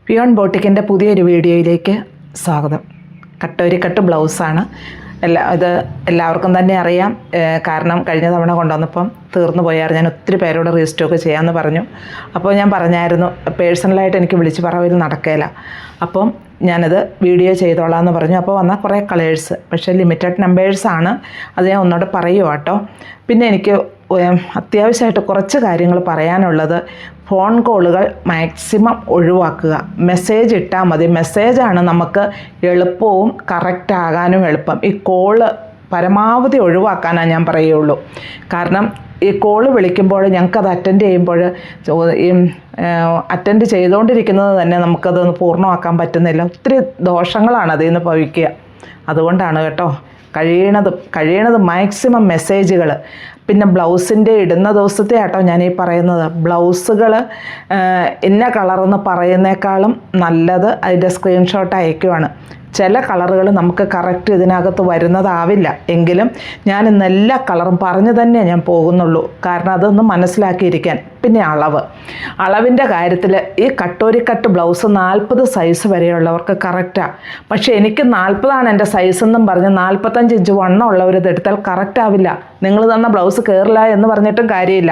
Peon ബോട്ടിക്കിൻ്റെ പുതിയൊരു വീഡിയോയിലേക്ക് സ്വാഗതം. കട്ടോരിക്കട്ട് ബ്ലൗസാണ്. എല്ലാവർക്കും തന്നെ അറിയാം. കാരണം കഴിഞ്ഞ തവണ കൊണ്ടുവന്നപ്പം തീർന്നു പോയായിരുന്നു. ഞാൻ ഒത്തിരി പേരോട് റീസ്റ്റോക്ക് ചെയ്യാമെന്ന് പറഞ്ഞു. അപ്പോൾ ഞാൻ പറഞ്ഞായിരുന്നു പേഴ്സണലായിട്ട് എനിക്ക് വിളിച്ച് പറവിൽ നടക്കുകയില്ല, അപ്പം ഞാനത് വീഡിയോ ചെയ്തോളാം എന്ന് പറഞ്ഞു. അപ്പോൾ വന്ന കുറേ കളേഴ്സ്, പക്ഷേ ലിമിറ്റഡ് നമ്പേഴ്സാണ്. അത് ഞാൻ ഒന്നുകൂടെ പറയുക കേട്ടോ. പിന്നെ എനിക്ക് അത്യാവശ്യമായിട്ട് കുറച്ച് കാര്യങ്ങൾ പറയാനുള്ളത്, ഫോൺ കോളുകൾ മാക്സിമം ഒഴിവാക്കുക. മെസ്സേജ് ഇട്ടാൽ മതി. മെസ്സേജാണ് നമുക്ക് എളുപ്പവും കറക്റ്റ് ആകാനും എളുപ്പം. ഈ കോള് പരമാവധി ഒഴിവാക്കാനാണ് ഞാൻ പറയുള്ളൂ. കാരണം ഈ കോള് വിളിക്കുമ്പോൾ ഞങ്ങൾക്കത് അറ്റൻഡ് ചെയ്യുമ്പോൾ ഈ അറ്റൻഡ് ചെയ്തുകൊണ്ടിരിക്കുന്നത് തന്നെ നമുക്കതൊന്ന് പൂർണ്ണമാക്കാൻ പറ്റുന്നില്ല. ഒത്തിരി ദോഷങ്ങളാണ് അതിൽ നിന്ന് ഭവിക്കുക. അതുകൊണ്ടാണ് കേട്ടോ കഴിയണത് മാക്സിമം മെസ്സേജുകൾ. പിന്നെ ബ്ലൗസിൻ്റെ ഇടുന്ന ദിവസത്തെ ആട്ടോ ഞാൻ ഈ പറയുന്നത്. ബ്ലൗസുകൾ ഇന്ന കളറെന്ന് പറയുന്നേക്കാളും നല്ലത് അതിൻ്റെ സ്ക്രീൻഷോട്ട് അയക്കുവാണ്. ചില കളറുകൾ നമുക്ക് കറക്റ്റ് ഇതിനകത്ത് വരുന്നതാവില്ല. എങ്കിലും ഞാൻ ഇന്ന് എല്ലാ കളറും പറഞ്ഞു തന്നെ ഞാൻ പോകുന്നുള്ളൂ. കാരണം അതൊന്ന് മനസ്സിലാക്കിയിരിക്കാൻ. പിന്നെ അളവിൻ്റെ കാര്യത്തിൽ ഈ കട്ടോരിക്കട്ട് ബ്ലൗസ് 40 സൈസ് വരെയുള്ളവർക്ക് കറക്റ്റാണ്. പക്ഷേ എനിക്ക് 40 എൻ്റെ സൈസെന്നും പറഞ്ഞ് 45 ഇഞ്ച് വണ്ണം ഉള്ളവരിത് എടുത്താൽ കറക്റ്റ് ആവില്ല. നിങ്ങൾ തന്ന ബ്ലൗസ് കയറില്ല എന്ന് പറഞ്ഞിട്ടും കാര്യമില്ല.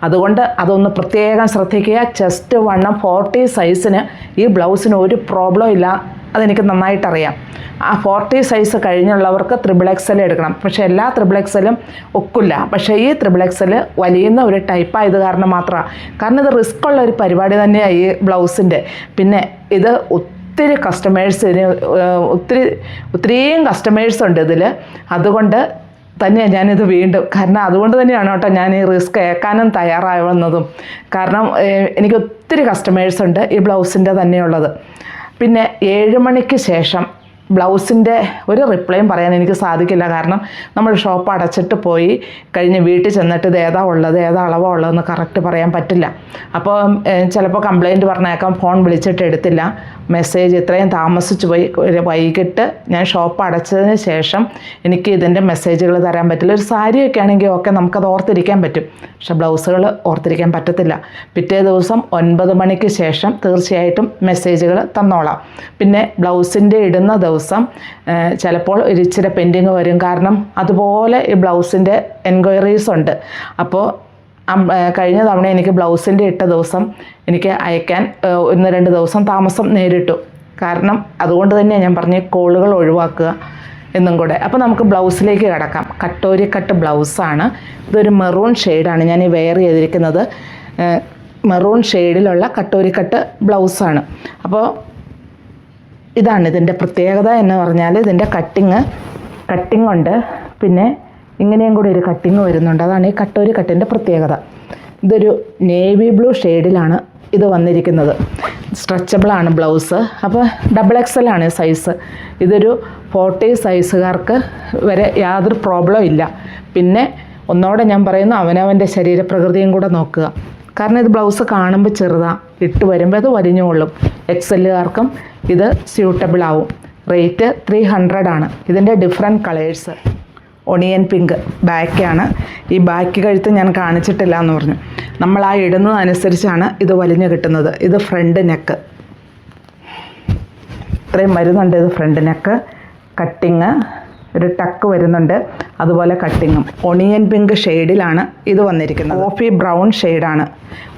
അതുകൊണ്ട് അതൊന്ന് പ്രത്യേകം ശ്രദ്ധിക്കുക. ചെസ്റ്റ് വണ്ണം 40 സൈസിന് ഈ ബ്ലൗസിന് ഒരു പ്രോബ്ലം ഇല്ല. അതെനിക്ക് നന്നായിട്ടറിയാം. ആ 40 സൈസ് കഴിഞ്ഞുള്ളവർക്ക് XXL എടുക്കണം. പക്ഷേ എല്ലാ XXLും ഒക്കില്ല. പക്ഷേ ഈ XXL വലിയുന്ന ഒരു ടൈപ്പായത് കാരണം മാത്രമാണ്. കാരണം ഇത് റിസ്ക് ഉള്ള ഒരു പരിപാടി തന്നെയാണ് ഈ ബ്ലൗസിൻ്റെ. പിന്നെ ഇത് ഒത്തിരി കസ്റ്റമേഴ്സിന് ഒത്തിരിയും കസ്റ്റമേഴ്സ് ഉണ്ട് ഇതിൽ. അതുകൊണ്ട് തന്നെയാണ് ഞാനിത് വീണ്ടും, കാരണം അതുകൊണ്ട് തന്നെയാണ് കേട്ടോ ഞാൻ ഈ റിസ്ക് ഏൽക്കാനും തയ്യാറാവുന്നതും. കാരണം എനിക്ക് ഒത്തിരി കസ്റ്റമേഴ്സ് ഉണ്ട് ഈ ബ്ലൗസിൻ്റെ തന്നെയുള്ളത്. പിന്നെ 7 മണിക്ക് ശേഷം ബ്ലൗസിൻ്റെ ഒരു റിപ്ലൈയും പറയാൻ എനിക്ക് സാധിക്കില്ല. കാരണം നമ്മൾ ഷോപ്പ് അടച്ചിട്ട് പോയി കഴിഞ്ഞ് വീട്ടിൽ ചെന്നിട്ട് ഇത് ഏതാ ഉള്ളത് ഏതാ അളവാ ഉള്ളതെന്ന് കറക്റ്റ് പറയാൻ പറ്റില്ല. അപ്പോൾ ചിലപ്പോൾ കംപ്ലയിൻറ്റ് പറഞ്ഞേക്കാം, ഫോൺ വിളിച്ചിട്ട് എടുത്തില്ല, മെസ്സേജ് ഇത്രയും താമസിച്ചു പോയി, വൈകിട്ട് ഞാൻ ഷോപ്പ് അടച്ചതിന് ശേഷം എനിക്ക് ഇതിൻ്റെ മെസ്സേജുകൾ തരാൻ പറ്റില്ല. ഒരു സാരിയൊക്കെ ആണെങ്കിൽ ഓക്കെ നമുക്കത് ഓർത്തിരിക്കാൻ പറ്റും. പക്ഷെ ബ്ലൗസുകൾ ഓർത്തിരിക്കാൻ പറ്റത്തില്ല. പിറ്റേ ദിവസം 9 മണിക്ക് ശേഷം തീർച്ചയായിട്ടും മെസ്സേജുകൾ തന്നോളാം. പിന്നെ ബ്ലൗസിൻ്റെ ഇടുന്ന ദിവസം ചിലപ്പോൾ ഒരു ഇച്ചിരി പെൻഡിങ് വരും. കാരണം അതുപോലെ ഈ ബ്ലൗസിൻ്റെ എൻക്വയറീസ് ഉണ്ട്. അപ്പോൾ കഴിഞ്ഞ തവണ എനിക്ക് ബ്ലൗസിൻ്റെ ഇട്ട ദിവസം എനിക്ക് അയക്കാൻ 1-2 ദിവസം താമസം നേരിട്ടു. കാരണം അതുകൊണ്ട് തന്നെ ഞാൻ പറഞ്ഞ കോളുകൾ ഒഴിവാക്കുക എന്നും കൂടെ. അപ്പോൾ നമുക്ക് ബ്ലൗസിലേക്ക് കിടക്കാം. കട്ടോരിക്കട്ട് ബ്ലൗസാണ്. ഇതൊരു മെറൂൺ ഷെയ്ഡാണ് ഞാൻ ഈ വെയർ ചെയ്തിരിക്കുന്നത്. മെറൂൺ ഷെയ്ഡിലുള്ള കട്ടോരിക്കട്ട് ബ്ലൗസാണ്. അപ്പോൾ ഇതാണ് ഇതിൻ്റെ പ്രത്യേകത എന്ന് പറഞ്ഞാൽ ഇതിൻ്റെ കട്ടിങ് ഉണ്ട്. പിന്നെ ഇങ്ങനെയും കൂടി ഒരു കട്ടിങ് വരുന്നുണ്ട്. അതാണ് ഈ കട്ടോരിക്കട്ടിൻ്റെ പ്രത്യേകത. ഇതൊരു നേവി ബ്ലൂ ഷെയ്ഡിലാണ് ഇത് വന്നിരിക്കുന്നത്. സ്ട്രെച്ചബിളാണ് ബ്ലൗസ്. അപ്പോൾ XXL ആണ് സൈസ്. ഇതൊരു 40 സൈസുകാർക്ക് വരെ യാതൊരു പ്രോബ്ലം ഇല്ല. പിന്നെ ഒന്നോടെ ഞാൻ പറയുന്നു, അവനവൻ്റെ ശരീരപ്രകൃതിയും കൂടെ നോക്കുക. കാരണം ഇത് ബ്ലൗസ് കാണുമ്പോൾ ചെറുതാണ്, ഇട്ട് വരുമ്പോൾ അത് വലിഞ്ഞുകൊള്ളും. XLകാർക്കും ഇത് സ്യൂട്ടബിൾ ആവും. റേറ്റ് 300 ആണ്. ഇതിൻ്റെ ഡിഫറെൻറ്റ് കളേഴ്സ്. ഒണിയൻ പിങ്ക് ബാക്കാണ്. ഈ ബാക്ക് കഴുത്ത് ഞാൻ കാണിച്ചിട്ടില്ല എന്ന് പറഞ്ഞു. നമ്മൾ ആ ഇടുന്നതനുസരിച്ചാണ് ഇത് വലിഞ്ഞു കിട്ടുന്നത്. ഇത് ഫ്രണ്ട് നെക്ക് ഇത്രയും വരുന്നുണ്ട്. ഇത് ഫ്രണ്ട് നെക്ക് കട്ടിങ്, ഒരു ടക്ക് വരുന്നുണ്ട്, അതുപോലെ കട്ടിങ്ങും. ഒണിയൻ പിങ്ക് ഷെയ്ഡിലാണ് ഇത് വന്നിരിക്കുന്നത്. കോഫി ബ്രൗൺ ഷെയ്ഡാണ്.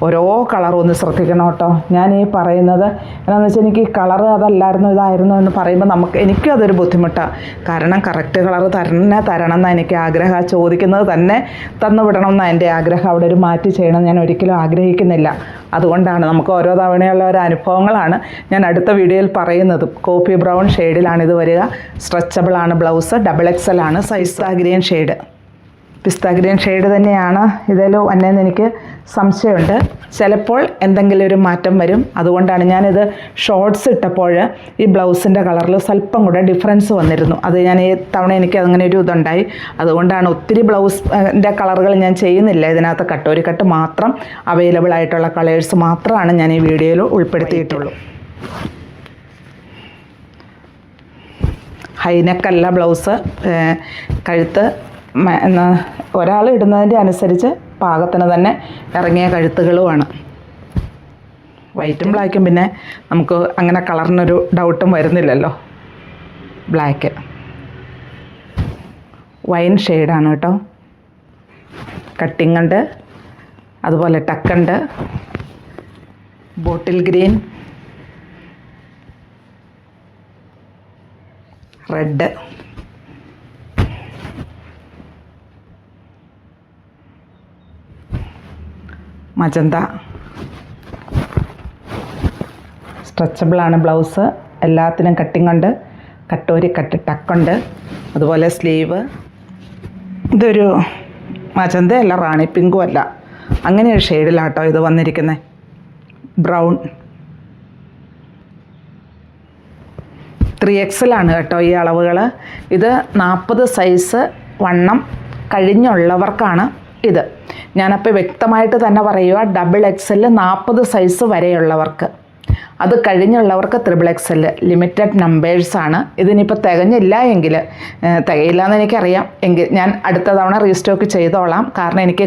ഓരോ കളറും ഒന്ന് ശ്രദ്ധിക്കണം കേട്ടോ. ഞാൻ ഈ പറയുന്നത് എന്താണെന്ന് വെച്ചാൽ എനിക്ക് ഈ കളറ് അതല്ലായിരുന്നു ഇതായിരുന്നു എന്ന് പറയുമ്പോൾ എനിക്കും അതൊരു ബുദ്ധിമുട്ടാണ്. കാരണം കറക്റ്റ് കളറ് തരണം എന്നാണ് എനിക്ക് ആഗ്രഹം. ചോദിക്കുന്നത് തന്നെ തന്നു വിടണം എന്നാണ് എൻ്റെ ആഗ്രഹം. അവിടെ ഒരു മാറ്റി ചെയ്യണം ഞാൻ ഒരിക്കലും ആഗ്രഹിക്കുന്നില്ല. അതുകൊണ്ടാണ് നമുക്ക് ഓരോ തവണയുള്ള ഒരു അനുഭവങ്ങളാണ് ഞാൻ അടുത്ത വീഡിയോയിൽ പറയുന്നതും. കോഫി ബ്രൗൺ ഷെയ്ഡിലാണ് ഇത് വരിക. സ്ട്രെച്ചബിളാണ് ബ്ലൗസ്. XXL ആണ് സൈസ്. പിസ്ത ഗ്രീൻ ഷെയ്ഡ് തന്നെയാണ് ഇതിൽ വന്നതെന്ന് എനിക്ക് സംശയമുണ്ട്. ചിലപ്പോൾ എന്തെങ്കിലും ഒരു മാറ്റം വരും. അതുകൊണ്ടാണ് ഞാനിത് ഷോർട്ട്സ് ഇട്ടപ്പോൾ ഈ ബ്ലൗസിൻ്റെ കളറിൽ സ്വല്പം കൂടെ ഡിഫറൻസ് വന്നിരുന്നു. അത് ഞാൻ ഈ തവണ എനിക്ക് അങ്ങനെ ഒരു ഇതുണ്ടായി. അതുകൊണ്ടാണ് ഒത്തിരി ബ്ലൗസിൻ്റെ കളറുകൾ ഞാൻ ചെയ്യുന്നില്ല. ഇതിനകത്ത് കട്ടോരിക്കട്ട് മാത്രം അവൈലബിൾ ആയിട്ടുള്ള കളേഴ്സ് മാത്രമാണ് ഞാൻ ഈ വീഡിയോയിൽ ഉൾപ്പെടുത്തിയിട്ടുള്ളൂ. ഹൈനെക്കല്ല ബ്ലൗസ്. കഴുത്ത് ഒരാൾ ഇടുന്നതിൻ്റെ അനുസരിച്ച് പാകത്തിന് തന്നെ ഇറങ്ങിയ കഴുത്തുകളുമാണ്. വൈറ്റും ബ്ലാക്കും പിന്നെ നമുക്ക് അങ്ങനെ കളറിനൊരു ഡൗട്ടും വരുന്നില്ലല്ലോ. ബ്ലാക്ക് വൈൻ ഷെയ്ഡാണ് കേട്ടോ. കട്ടിങ് ഉണ്ട്, അതുപോലെ ടക്കുണ്ട്, ബോട്ടിൽ ഗ്രീൻ, റെഡ്, മജന്ത. സ്ട്രെച്ചബിളാണ് ബ്ലൗസ്, എല്ലാത്തിനും കട്ടിങ് ഉണ്ട്, കട്ടോരി കട്ട് ടക്കുണ്ട്, അതുപോലെ സ്ലീവ്. ഇതൊരു മജന്ത അല്ല, റാണി പിങ്കും അല്ല, അങ്ങനെ ഒരു ഷെയ്ഡിലാട്ടോ ഇത് വന്നിരിക്കുന്നത്. ബ്രൗൺ 3XL ആണ് കേട്ടോ ഈ അളവുകൾ. ഇത് 40 സൈസ് വണ്ണം കഴിഞ്ഞുള്ളവർക്കാണ് ഇത്. ഞാനപ്പോൾ വ്യക്തമായിട്ട് തന്നെ പറയുക, XXL 40 സൈസ് വരെയുള്ളവർക്ക്, അത് കഴിഞ്ഞുള്ളവർക്ക് XXL ലിമിറ്റഡ് നമ്പേഴ്സാണ്. ഇതിനിപ്പോൾ തികഞ്ഞില്ല എങ്കിൽ, തികയില്ല എന്ന് എനിക്കറിയാം എങ്കിൽ ഞാൻ അടുത്ത തവണ റീസ്റ്റോക്ക് ചെയ്തോളാം. കാരണം എനിക്ക്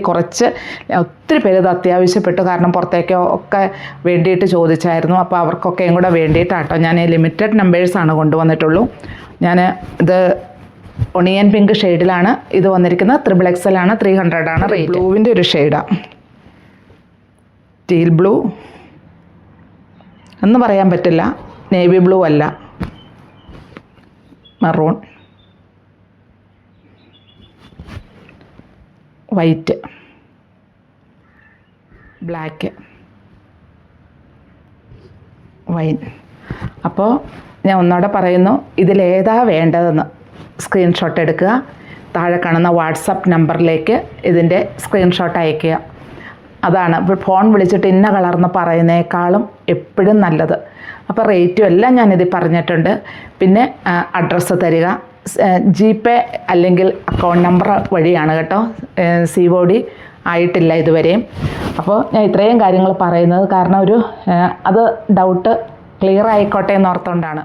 ഒത്തിരി പേര് ഇത് അത്യാവശ്യപ്പെട്ടു. കാരണം പുറത്തേക്കോ ഒക്കെ വേണ്ടിയിട്ട് ചോദിച്ചായിരുന്നു. അപ്പോൾ അവർക്കൊക്കെയും കൂടെ വേണ്ടിയിട്ടാട്ടോ ഞാൻ ഈ ലിമിറ്റഡ് നമ്പേഴ്സാണ് കൊണ്ടുവന്നിട്ടുള്ളൂ. ഞാൻ ഇത് ഒണിയൻ പിങ്ക് ഷെയ്ഡിലാണ് ഇത് വന്നിരിക്കുന്നത്. XXL ആണ്, 300 ആണ് റേറ്റ്. ബ്ലൂവിൻ്റെ ഒരു ഷെയ്ഡാണ്, ടീൽ ബ്ലൂ എന്ന് പറയാൻ പറ്റില്ല, നേവി ബ്ലൂ അല്ല, മെറൂൺ, വൈറ്റ്, ബ്ലാക്ക്, വൈൻ. അപ്പോൾ ഞാൻ ഒന്നുകൂടെ പറയുന്നു, ഇതിലേതാ വേണ്ടതെന്ന് സ്ക്രീൻഷോട്ട് എടുക്കുക, താഴെ കാണുന്ന വാട്സപ്പ് നമ്പറിലേക്ക് ഇതിൻ്റെ സ്ക്രീൻഷോട്ട് അയയ്ക്കുക. അതാണ് ഇപ്പോൾ ഫോൺ വിളിച്ചിട്ട് ഇന്ന കളർന്ന് പറയുന്നേക്കാളും എപ്പോഴും നല്ലത്. അപ്പോൾ റേറ്റും എല്ലാം ഞാനിത് പറഞ്ഞിട്ടുണ്ട്. പിന്നെ അഡ്രസ്സ് തരിക, GPay അല്ലെങ്കിൽ അക്കൗണ്ട് നമ്പർ വഴിയാണ് കേട്ടോ. COD ആയിട്ടില്ല ഇതുവരെയും. അപ്പോൾ ഞാൻ ഇത്രയും കാര്യങ്ങൾ പറയുന്നത് കാരണം അത് ഡൗട്ട് ക്ലിയർ ആയിക്കോട്ടെ എന്നോർത്തുകൊണ്ടാണ്.